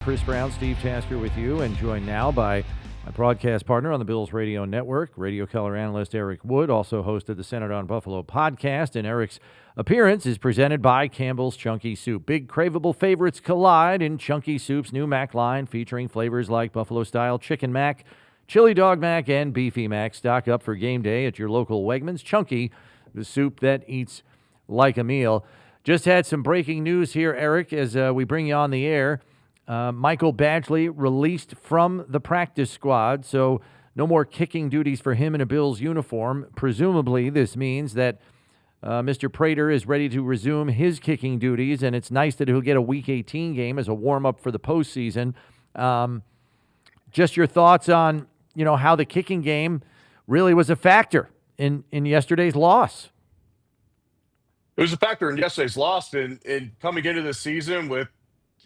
Chris Brown, Steve Tasker with you, and joined now by my broadcast partner on the Bills Radio Network, radio color analyst Eric Wood, also hosted the Senate on Buffalo podcast, and Eric's appearance is presented by Campbell's Chunky Soup. Big craveable favorites collide in Chunky Soup's new mac line, featuring flavors like buffalo-style chicken mac, chili dog mac, and beefy mac. Stock up for game day at your local Wegmans. Chunky, the soup that eats like a meal. Just had some breaking news here, Eric, as we bring you on the air. Michael Badgley released from the practice squad, so no more kicking duties for him in a Bills uniform. Presumably, this means that Mr. Prater is ready to resume his kicking duties, and it's nice that he'll get a Week 18 game as a warm-up for the postseason. Just your thoughts on, how the kicking game really was a factor in yesterday's loss. It was a factor in yesterday's loss, and coming into the season with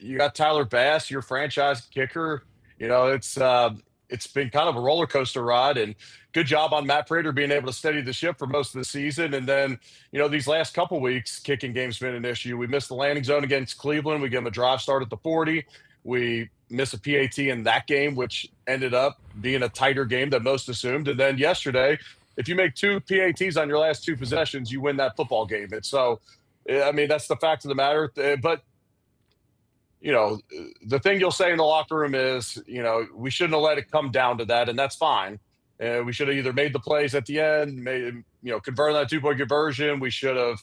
you got Tyler Bass, your franchise kicker. It's been kind of a roller coaster ride, and good job on Matt Prater being able to steady the ship for most of the season. And then, these last couple weeks, kicking game's been an issue. We missed the landing zone against Cleveland. We gave them a drive start at the 40. We missed a PAT in that game, which ended up being a tighter game than most assumed. And then yesterday, if you make two PATs on your last two possessions, you win that football game. And so, that's the fact of the matter. But the thing you'll say in the locker room is, we shouldn't have let it come down to that, and that's fine. We should have either made the plays at the end, converted that 2-point conversion. We should have,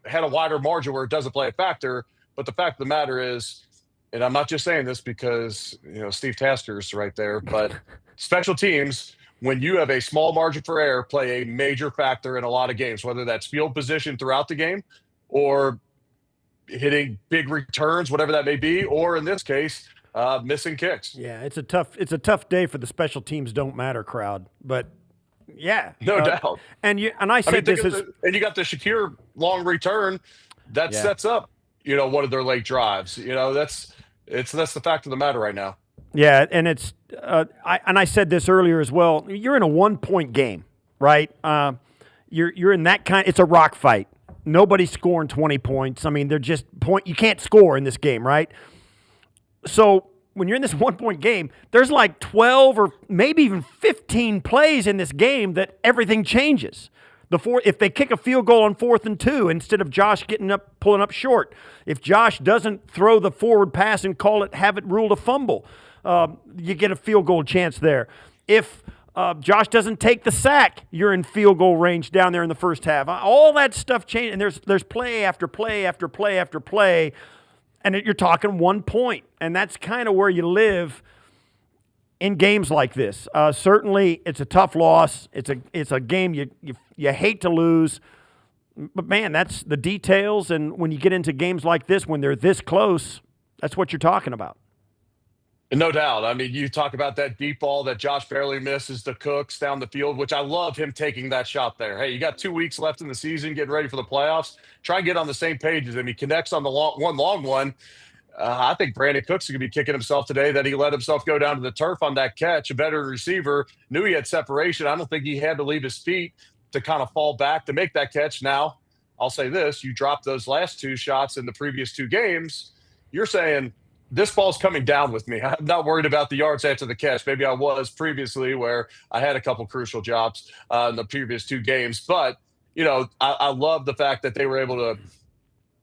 had a wider margin where it doesn't play a factor. But the fact of the matter is, and I'm not just saying this because, Steve Tasker's right there, but special teams, when you have a small margin for error, play a major factor in a lot of games, whether that's field position throughout the game or hitting big returns, whatever that may be, or in this case, missing kicks. Yeah, it's a tough day for the special teams don't matter crowd. But yeah, no doubt. And you and I said this is, and you got the Shakir long return that sets up, one of their late drives. That's the fact of the matter right now. Yeah, and it's I said this earlier as well. You're in a 1-point game, right? You're in that kind. It's a rock fight. Nobody's scoring 20 points. They're just you can't score in this game, right? So when you're in this 1-point game, there's like 12 or maybe even 15 plays in this game that everything changes. If they kick a field goal on 4th and 2 instead of Josh pulling up short, if Josh doesn't throw the forward pass and have it ruled a fumble, you get a field goal chance there. If Josh doesn't take the sack, you're in field goal range down there in the first half. All that stuff changed, and there's play after play after play after play, and you're talking 1 point, and that's kind of where you live in games like this. Certainly, it's a tough loss. It's a game you hate to lose, but man, that's the details. And when you get into games like this, when they're this close, that's what you're talking about. No doubt. You talk about that deep ball that Josh barely misses to Cooks down the field, which I love him taking that shot there. Hey, you got 2 weeks left in the season, getting ready for the playoffs. Try and get on the same page as him. He connects on the long one. I think Brandin Cooks is going to be kicking himself today that he let himself go down to the turf on that catch. A veteran receiver knew he had separation. I don't think he had to leave his feet to kind of fall back to make that catch. Now, I'll say this. You dropped those last two shots in the previous two games. You're saying, this ball's coming down with me. I'm not worried about the yards after the catch. Maybe I was previously where I had a couple crucial jobs in the previous two games. But, I love the fact that they were able to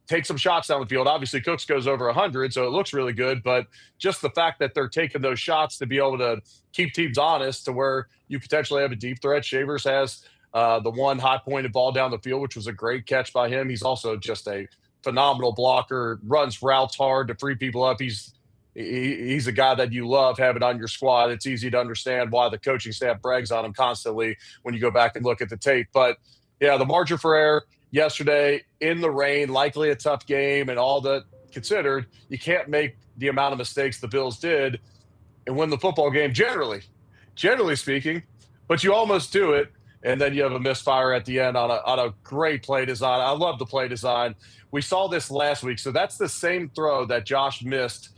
take some shots down the field. Obviously, Cooks goes over 100, so it looks really good. But just the fact that they're taking those shots to be able to keep teams honest to where you potentially have a deep threat. Shavers has the one high-pointed ball down the field, which was a great catch by him. He's also just a phenomenal blocker, runs routes hard to free people up. He's a guy that you love having on your squad. It's easy to understand why the coaching staff brags on him constantly when you go back and look at the tape. But, yeah, the margin for error yesterday in the rain, likely a tough game, and all that considered, you can't make the amount of mistakes the Bills did and win the football game generally speaking, but you almost do it. And then you have a misfire at the end on a great play design. I love the play design. We saw this last week. So that's the same throw that Josh missed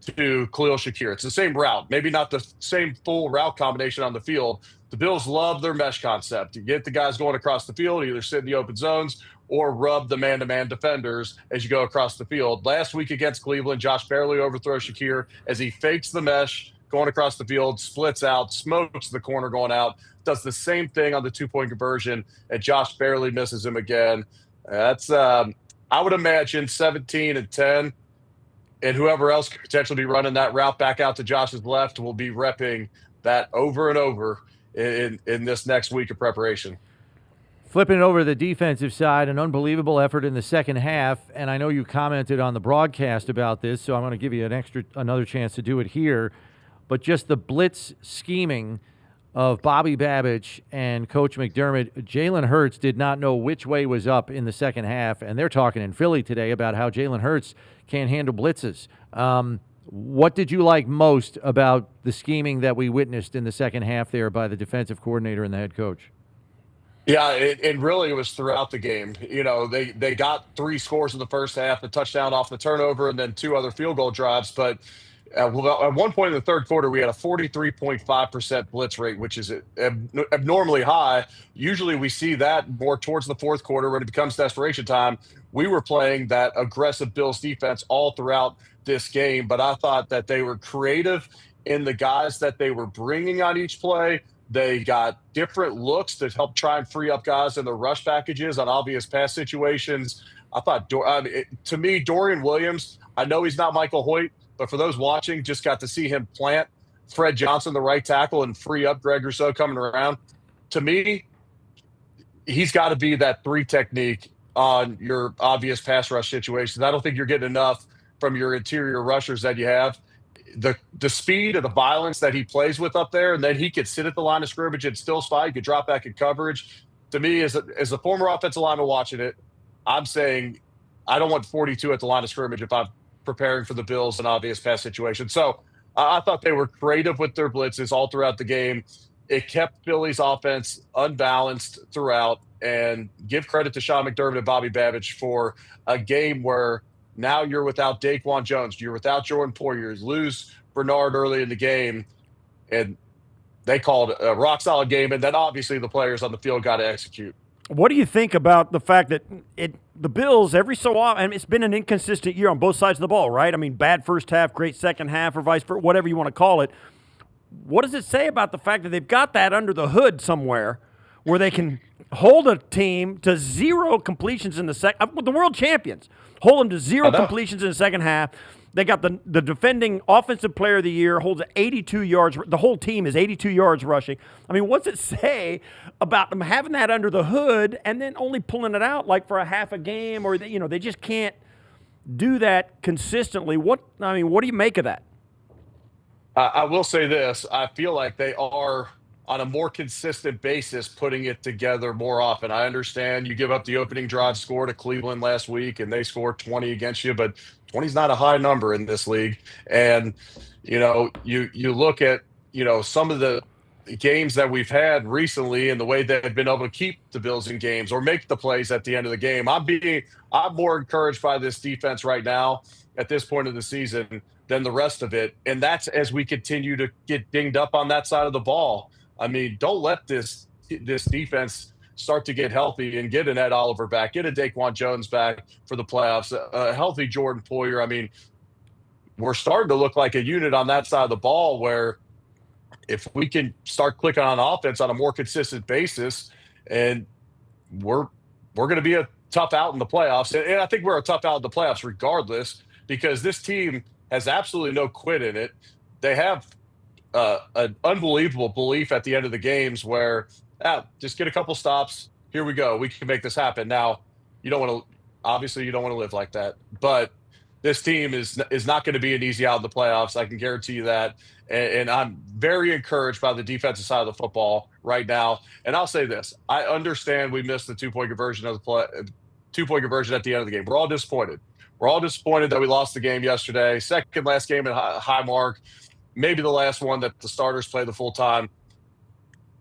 to Khalil Shakir. It's the same route, maybe not the same full route combination on the field. The Bills love their mesh concept. You get the guys going across the field, either sit in the open zones or rub the man-to-man defenders as you go across the field. Last week against Cleveland, Josh barely overthrows Shakir as he fakes the mesh going across the field, splits out, smokes the corner going out, does the same thing on the two-point conversion, and Josh barely misses him again. That's I would imagine 17 and 10, and whoever else could potentially be running that route back out to Josh's left will be repping that over and over in this next week of preparation. Flipping it over to the defensive side, an unbelievable effort in the second half, and I know you commented on the broadcast about this, so I'm going to give you another chance to do it here. But just the blitz scheming of Bobby Babich and Coach McDermott, Jalen Hurts did not know which way was up in the second half, and they're talking in Philly today about how Jalen Hurts can't handle blitzes. What did you like most about the scheming that we witnessed in the second half there by the defensive coordinator and the head coach? Yeah, it really was throughout the game. You know, they got 3 scores in the first half, a touchdown off the turnover, and then 2 other field goal drives. But at one point in the third quarter, we had a 43.5% blitz rate, which is abnormally high. Usually we see that more towards the fourth quarter when it becomes desperation time. We were playing that aggressive Bills defense all throughout this game, but I thought that they were creative in the guys that they were bringing on each play. They got different looks to help try and free up guys in the rush packages on obvious pass situations. I thought, to me, Dorian Williams, I know he's not Michael Hoyt, but for those watching, just got to see him plant Fred Johnson, the right tackle, and free up Greg Rousseau coming around. To me, he's got to be that 3 technique on your obvious pass rush situations. I don't think you're getting enough from your interior rushers that you have. The speed and the violence that he plays with up there, and then he could sit at the line of scrimmage and still spy. He could drop back in coverage. To me, as a former offensive lineman watching it, I'm saying I don't want 42 at the line of scrimmage if I'm preparing for the Bills in obvious pass situations. So I thought they were creative with their blitzes all throughout the game. It kept Philly's offense unbalanced throughout, and give credit to Sean McDermott and Bobby Babich for a game where now you're without Daquan Jones, you're without Jordan Poyer, you lose Bernard early in the game, and they called a rock-solid game, and then obviously the players on the field got to execute. What do you think about the fact that the Bills, every so often, and it's been an inconsistent year on both sides of the ball, right? I mean, bad first half, great second half, or vice versa, whatever you want to call it. What does it say about the fact that they've got that under the hood somewhere where they can hold a team to 0 completions in the second, the world champions, hold them to 0 completions in the second half. They got the defending offensive player of the year, holds 82 yards. The whole team is 82 yards rushing. I mean, what's it say about them having that under the hood and then only pulling it out like for a half a game, or they just can't do that consistently? What do you make of that? I will say this. I feel like they are on a more consistent basis putting it together more often. I understand you give up the opening drive score to Cleveland last week and they scored 20 against you, but 20 is not a high number in this league. And, you look at, some of the games that we've had recently and the way they've been able to keep the Bills in games or make the plays at the end of the game. I'm more encouraged by this defense right now at this point of the season than the rest of it. And that's as we continue to get dinged up on that side of the ball. I mean, don't let this defense start to get healthy and get an Ed Oliver back, get a Daquan Jones back for the playoffs, a healthy Jordan Poyer. I mean, we're starting to look like a unit on that side of the ball where if we can start clicking on offense on a more consistent basis, and we're going to be a tough out in the playoffs. And I think we're a tough out in the playoffs regardless, because this team has absolutely no quit in it. They have an unbelievable belief at the end of the games where just get a couple stops. Here we go. We can make this happen. Now, you don't want to live like that, but this team is not going to be an easy out in the playoffs. I can guarantee you that. And I'm very encouraged by the defensive side of the football right now. And I'll say this. I understand we missed the two-point conversion at the end of the game. We're all disappointed. We're all disappointed that we lost the game yesterday. Second last game at Highmark. Maybe the last one that the starters play the full time.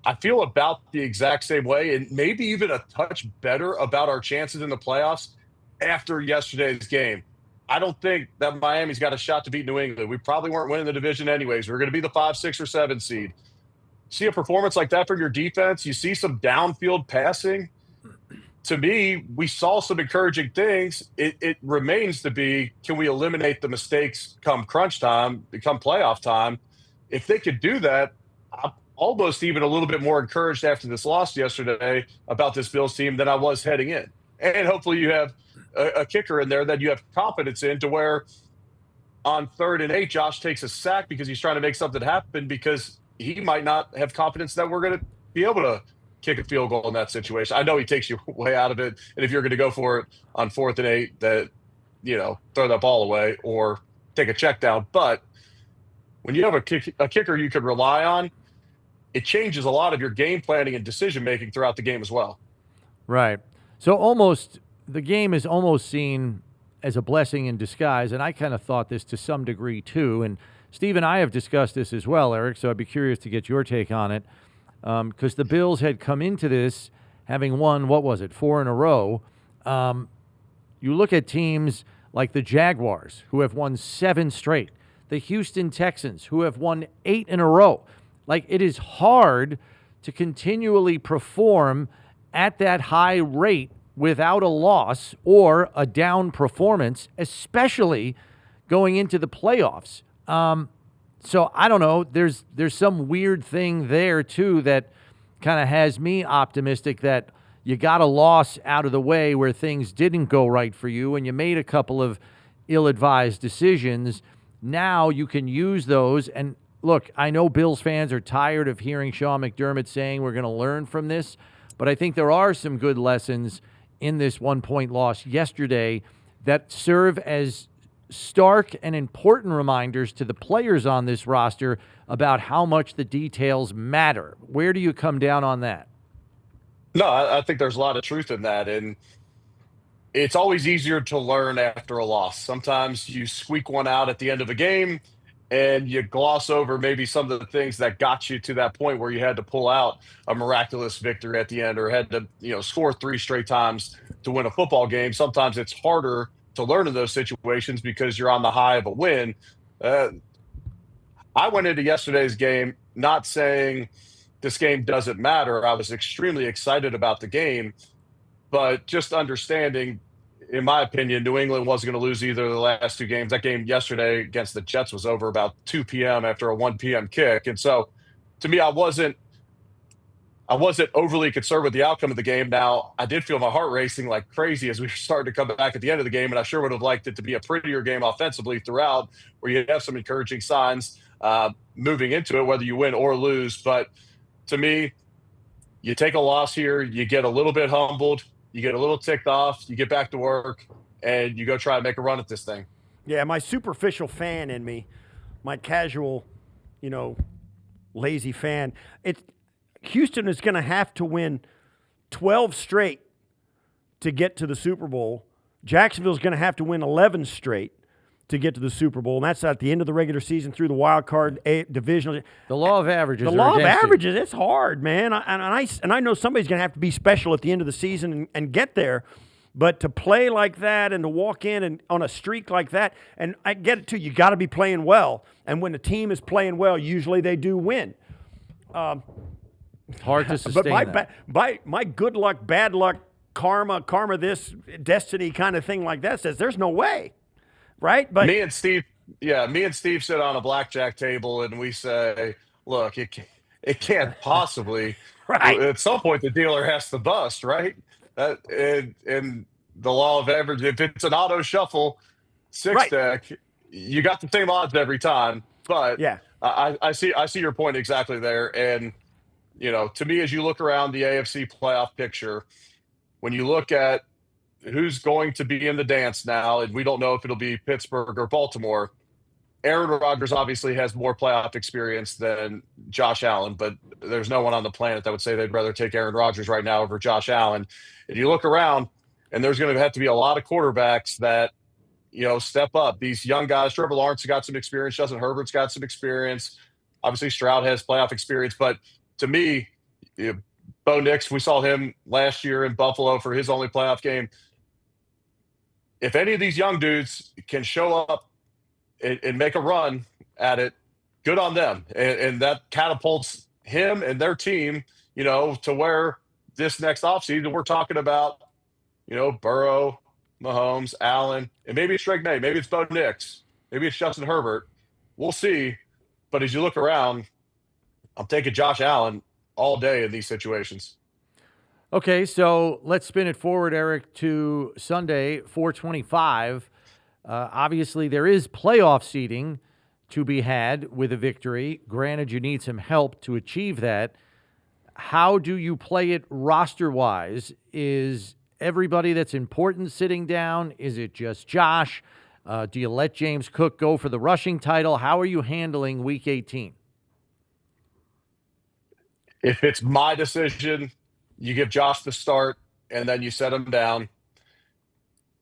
I feel about the exact same way, and maybe even a touch better about our chances in the playoffs after yesterday's game. I don't think that Miami's got a shot to beat New England. We probably weren't winning the division anyways. We're going to be the 5, 6, or 7 seed. See a performance like that from your defense, you see some downfield passing. to me, we saw some encouraging things. It remains to be, can we eliminate the mistakes come crunch time, come playoff time? If they could do that, I'm almost even a little bit more encouraged after this loss yesterday about this Bills team than I was heading in. And hopefully you have a kicker in there that you have confidence in, to where on 3rd and 8, Josh takes a sack because he's trying to make something happen, because he might not have confidence that we're going to be able to kick a field goal in that situation. I know he takes you way out of it. And if you're going to go for it on 4th and 8, that, throw that ball away or take a check down. But when you have a kicker you can rely on, it changes a lot of your game planning and decision making throughout the game as well. Right. So the game is almost seen as a blessing in disguise, and I kind of thought this to some degree too. And Steve and I have discussed this as well, Eric, so I'd be curious to get your take on it. Because the Bills had come into this having won, 4 in a row. You look at teams like the Jaguars, who have won 7 straight, the Houston Texans, who have won 8 in a row. Like, it is hard to continually perform at that high rate without a loss or a down performance, especially going into the playoffs. So I don't know. There's some weird thing there too that kind of has me optimistic that you got a loss out of the way where things didn't go right for you and you made a couple of ill-advised decisions. Now you can use those. And look, I know Bills fans are tired of hearing Sean McDermott saying we're going to learn from this, but I think there are some good lessons in this 1-point loss yesterday that serve as stark and important reminders to the players on this roster about how much the details matter. Where do you come down on that? No, I think there's a lot of truth in that. And it's always easier to learn after a loss. Sometimes you squeak one out at the end of a game and you gloss over maybe some of the things that got you to that point where you had to pull out a miraculous victory at the end, or had to, score 3 straight times to win a football game. Sometimes it's harder to learn in those situations because you're on the high of a win. I went into yesterday's game not saying this game doesn't matter. I was extremely excited about the game, but just understanding, in my opinion, New England wasn't going to lose either of the last 2 games. That game yesterday against the Jets was over about 2 p.m. after a 1 p.m. kick. And so to me, I wasn't overly concerned with the outcome of the game. Now, I did feel my heart racing like crazy as we started to come back at the end of the game, and I sure would have liked it to be a prettier game offensively throughout, where you have some encouraging signs moving into it, whether you win or lose. But to me, you take a loss here, you get a little bit humbled, you get a little ticked off, you get back to work, and you go try and make a run at this thing. Yeah, my superficial fan in me, my casual, lazy fan, Houston is going to have to win 12 straight to get to the Super Bowl. Jacksonville's going to have to win 11 straight to get to the Super Bowl, and that's at the end of the regular season through the wild card divisional. The law of averages. The law of averages, it's hard, man. And I know somebody's going to have to be special at the end of the season and get there. But to play like that and to walk in and on a streak like that, and I get it too, you got to be playing well. And when the team is playing well, usually they do win. Hard to sustain but my good luck, bad luck, karma this, destiny kind of thing like that says there's no way, right? But me and Steve sit on a blackjack table and we say, look, it can't possibly. Right. At some point, the dealer has to bust, right? And the law of average, if it's an auto shuffle 6 deck, you got the same odds every time. But yeah, I see your point exactly there. And to me, as you look around the AFC playoff picture, when you look at who's going to be in the dance now, and we don't know if it'll be Pittsburgh or Baltimore, Aaron Rodgers obviously has more playoff experience than Josh Allen, but there's no one on the planet that would say they'd rather take Aaron Rodgers right now over Josh Allen. And you look around, and there's going to have to be a lot of quarterbacks that, step up. These young guys, Trevor Lawrence got some experience, Justin Herbert's got some experience. Obviously, Stroud has playoff experience, but to me, Bo Nix, we saw him last year in Buffalo for his only playoff game. If any of these young dudes can show up and make a run at it, good on them. And that catapults him and their team, to where this next offseason we're talking about Burrow, Mahomes, Allen, and maybe it's Drake May, maybe it's Bo Nix, maybe it's Justin Herbert. We'll see. But as you look around, I'm taking Josh Allen all day in these situations. Okay, so let's spin it forward, Eric, to Sunday, 425. Obviously, there is playoff seeding to be had with a victory. Granted, you need some help to achieve that. How do you play it roster-wise? Is everybody that's important sitting down? Is it just Josh? Do you let James Cook go for the rushing title? How are you handling Week 18? If it's my decision, you give Josh the start, and then you set him down.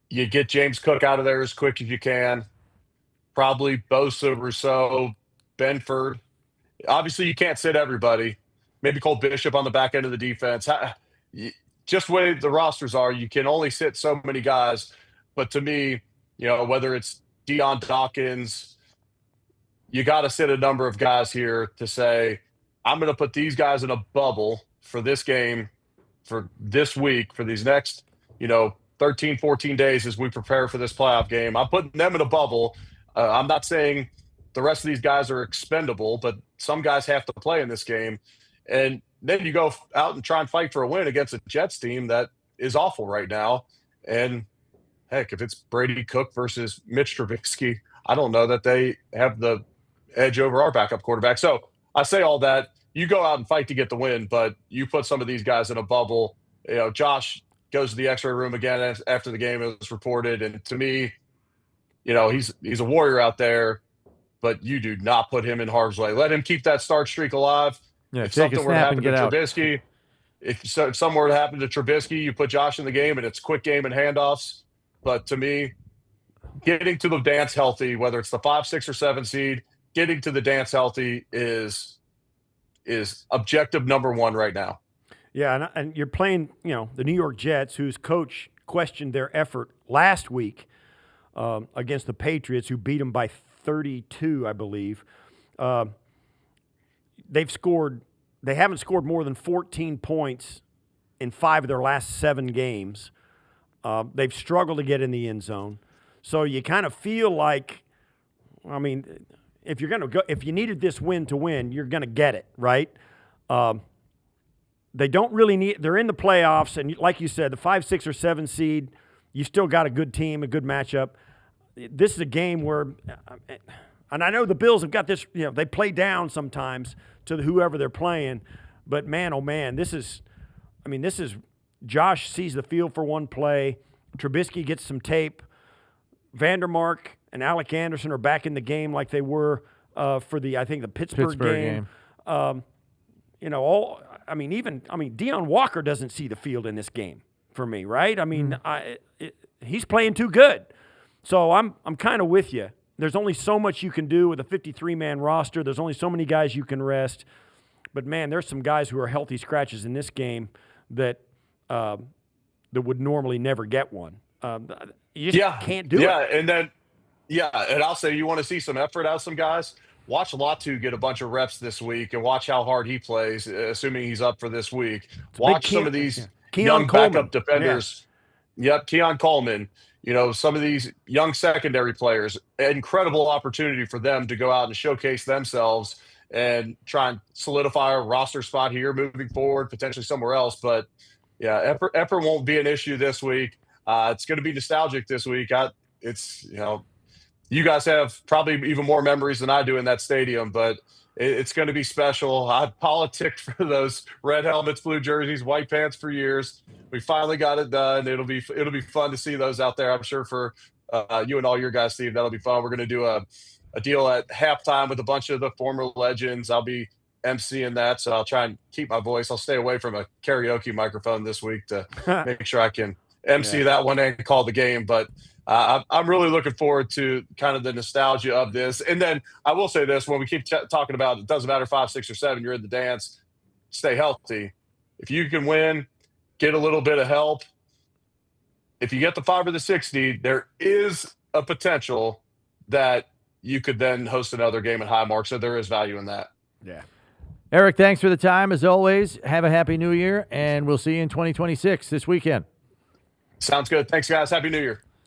You get James Cook out of there as quick as you can. Probably Bosa, Rousseau, Benford. Obviously, you can't sit everybody. Maybe Cole Bishop on the back end of the defense. Just the way the rosters are, you can only sit so many guys. But to me, whether it's Deion Dawkins, you got to sit a number of guys here to say, I'm going to put these guys in a bubble for this game, for this week, for these next, 13, 14 days as we prepare for this playoff game. I'm putting them in a bubble. I'm not saying the rest of these guys are expendable, but some guys have to play in this game. And then you go out and try and fight for a win against a Jets team that is awful right now. And heck, if it's Brady Cook versus Mitch Trubisky, I don't know that they have the edge over our backup quarterback. So I say all that. You go out and fight to get the win, but you put some of these guys in a bubble. Josh goes to the X-ray room again after the game was reported, and to me, he's a warrior out there, but you do not put him in harm's way. Let him keep that start streak alive. Yeah, if take a something were to snap happen and to get out. Trubisky, if something were to happen to Trubisky, you put Josh in the game, and it's quick game and handoffs. But to me, getting to the dance healthy, whether it's the 5, 6, or 7 seed, getting to the dance healthy is objective number one right now. Yeah, and you're playing, the New York Jets, whose coach questioned their effort last week against the Patriots, who beat them by 32, I believe. They haven't scored more than 14 points in 5 of their last 7 games. They've struggled to get in the end zone. So you kind of feel like, if you needed this win to win, you're going to get it, right? They don't really need – they're in the playoffs, and like you said, the 5, 6, or 7 seed, you still got a good team, a good matchup. This is a game where – and I know the Bills have got this – they play down sometimes to whoever they're playing. But, man, oh, man, this is Josh sees the field for one play. Trubisky gets some tape. Vandermark and Alec Anderson are back in the game like they were for the Pittsburgh game. Deion Walker doesn't see the field in this game for me, right? He's playing too good. So I'm kind of with you. There's only so much you can do with a 53-man roster. There's only so many guys you can rest. But, man, there's some guys who are healthy scratches in this game that would normally never get one. You just can't do it. And I'll say you want to see some effort out of some guys. Watch Latu get a bunch of reps this week and watch how hard he plays, assuming he's up for this week. Watch some of these young backup defenders. Yeah. Yep, Keon Coleman. Some of these young secondary players, incredible opportunity for them to go out and showcase themselves and try and solidify a roster spot here moving forward, potentially somewhere else. But, yeah, effort won't be an issue this week. It's going to be nostalgic this week. You guys have probably even more memories than I do in that stadium, but it's going to be special. I politicked for those red helmets, blue jerseys, white pants for years. We finally got it done. It'll be fun to see those out there. I'm sure for you and all your guys, Steve, that'll be fun. We're going to do a deal at halftime with a bunch of the former legends. I'll be emceeing that, so I'll try and keep my voice. I'll stay away from a karaoke microphone this week to make sure I can MC that one and call the game. But I'm really looking forward to kind of the nostalgia of this. And then I will say this, when we keep talking about it doesn't matter 5, 6, or 7, you're in the dance, stay healthy. If you can win, get a little bit of help. If you get the 5 or the 6 seed, there is a potential that you could then host another game at Highmark. So there is value in that. Yeah. Eric, thanks for the time as always. Have a happy new year, and we'll see you in 2026 this weekend. Sounds good. Thanks, guys. Happy New Year.